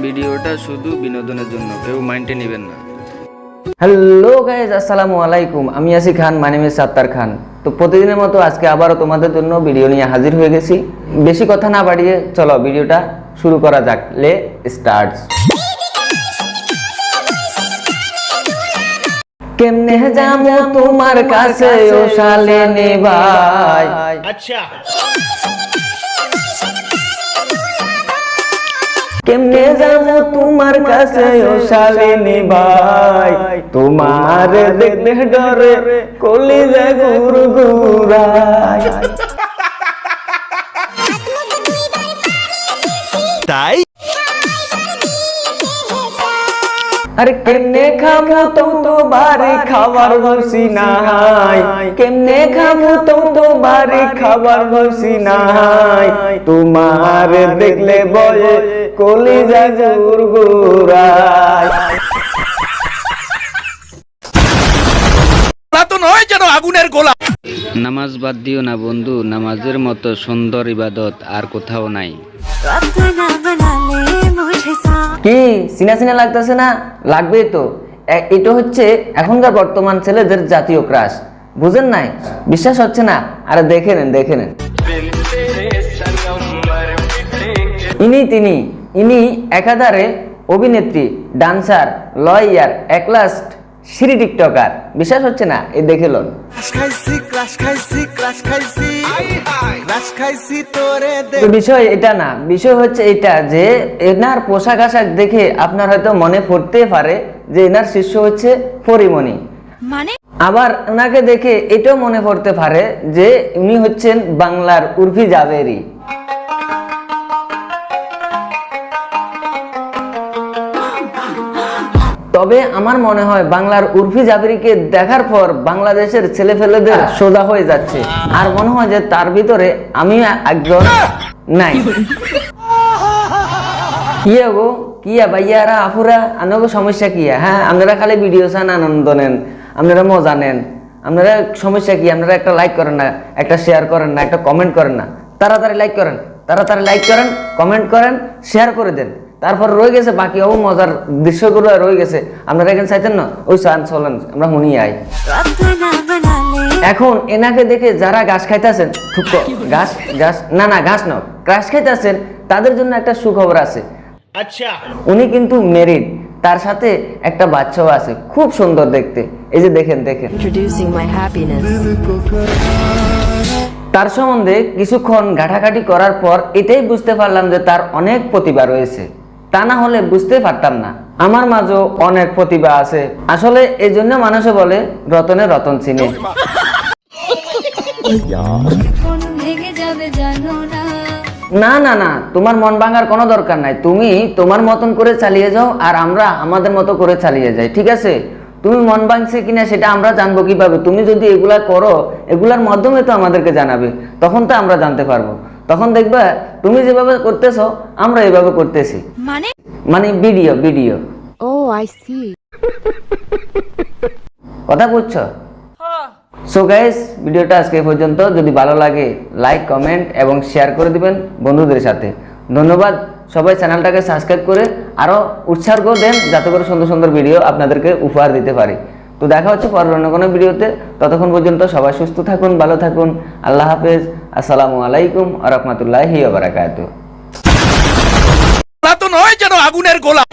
ভিডিওটা শুধু বিনোদনের জন্য, কেউ মাইন্ডে নেবেন না। হ্যালো গাইজ, আসসালামু আলাইকুম। আমি আসি খান, মাই নেম ইজ সাত্তার খান। তো প্রতিদিনের মতো আজকে আবারও তোমাদের জন্য ভিডিও নিয়ে হাজির হয়ে গেছি। বেশি কথা না বাড়িয়ে চলো ভিডিওটা শুরু করা যাক। লে স্টার্টস। কেমনে যাবো তোমার কাছে ও শালিনী ভাই, अच्छा কেমনে যাবো তোমার কাছে ও শালিনী ভাই, তোমার দেখলে ডরে কলিজা গুরগুরায়। ताई আরে কেমনে খাবো তো বাড়ি খাবার বসি নাই, কেমনে খাবো তো বাড়ি খাবার বসি নাই, তোমার দেখলে বয়ে কলিজা গুরগুরায়। तो नয় যেন আগুনের গোলা। নামাজ বাদ দিও না বন্ধু, নামাজের মতো সুন্দর ইবাদত আর কোথাও নাই। কি সিনা সিনা লাগতেছে না? লাগবেই তো। এটা হচ্ছে এখনকার বর্তমান ছেলেদের জাতীয় ক্রাশ। বুঝেন নাই? বিশ্বাস হচ্ছে না? আরে দেখে নেন, দেখে নেন। ইনি একাধারে অভিনেত্রী, ডান্সার, লয়ার, একলাস্ট সিঁড়ি টিকটকার। বিশ্বাস হচ্ছে না? এই দেখে লন। তো বিষয় এটা না, বিষয় হচ্ছে এটা যে এনার পোশাক আশাক দেখে আপনার হয়তো মনে পড়তে পারে যে এনার শিষ্য হচ্ছে পরিমণি। মানে আবার ওনাকে দেখে এটাও মনে পড়তে পারে যে উনি হচ্ছেন বাংলার উর্ফি জাবেরি। তবে আমার মনে হয় বাংলার উর্ফি জাবেরিকে দেখার পর বাংলাদেশের ছেলেফেলেদের সোজা হয়ে যাচ্ছে, আর মনে হয় যে তার ভিতরে আমি একজন নাই। কিয়া গো, কিয়া ভাইয়ারা আপুরা, আনগো সমস্যা কিয়া? হ্যাঁ, আপনারা খালি ভিডিও চান, আনন্দ নেন, আপনারা মজা নেন, আপনারা সমস্যা কি? আপনারা একটা লাইক করেন না, একটা শেয়ার করেন না, একটা কমেন্ট করেন না? তাড়াতাড়ি লাইক করেন, তাড়াতাড়ি লাইক করেন, কমেন্ট করেন, শেয়ার করে দেন। তারপর রয়ে গেছে বাকি মজার দৃশ্যগুলো রয়ে গেছে। আপনারা এখানে চাইতেন না? ওই চান চলেন, আমরা শুনি আই। এখন এনাকে দেখে যারা ঘাস খাইতেছেন, ঘাস ঘাস না না ঘাস না, ঘাস খাইতেছেন, তাদের জন্য একটা সুখবর আছে। अच्छा উনি কিন্তু মেরিড, তার সাথে একটা বাচ্চাও আছে, খুব সুন্দর দেখতে। এই যে দেখেন, দেখেন। introducing my happiness. তার সম্বন্ধে কিছুক্ষণ ঘাটাঘাটি করার পর এটাই বুঝতে পারলাম যে তার অনেক প্রতিভা রয়েছে। তা না হলে বুঝতে পারতাম না। আমার মাঝেও অনেক প্রতিভা আছে। আসলে এই জন্য মানুষে বলে রতনে রতন চিনে। না না না, তোমার মন ভাঙার কোনো দরকার নাই। তুমি তোমার মতন করে চালিয়ে যাও, আর আমরা আমাদের মতো করে চালিয়ে যাই, ঠিক আছে? তুমি মন ভাঙছে কিনা সেটা আমরা জানবো কিভাবে? তুমি যদি এগুলা করো, এগুলার মাধ্যমে তো আমাদেরকে জানাবে, তখন তো আমরা জানতে পারবো। তখন দেখবা তুমি যেভাবে করতেছো আমরা এভাবে করতেছি, মানে video video. Oh, I see. কথা বুঝছো? সো গাইস, ভিডিওটা আজকে এই পর্যন্ত। যদি ভালো লাগে লাইক, কমেন্ট এবং শেয়ার করে দিবেন বন্ধুদের সাথে। ধন্যবাদ। সবাই চ্যানেলটাকে সাবস্ক্রাইব করে আরো উৎসাহ দেন, যাতে করে সুন্দর সুন্দর ভিডিও আপনাদেরকে উপহার দিতে পারি। তো দেখা হচ্ছে পরের অন্য কোনো ভিডিওতে। ততক্ষণ পর্যন্ত সবাই সুস্থ থাকুন, ভালো থাকুন। আল্লাহ হাফেজ। আসসালামু আলাইকুম ওয়া রাহমাতুল্লাহি ওয়া বারাকাতুহু। তো নয় যেন আগুনের গোলা।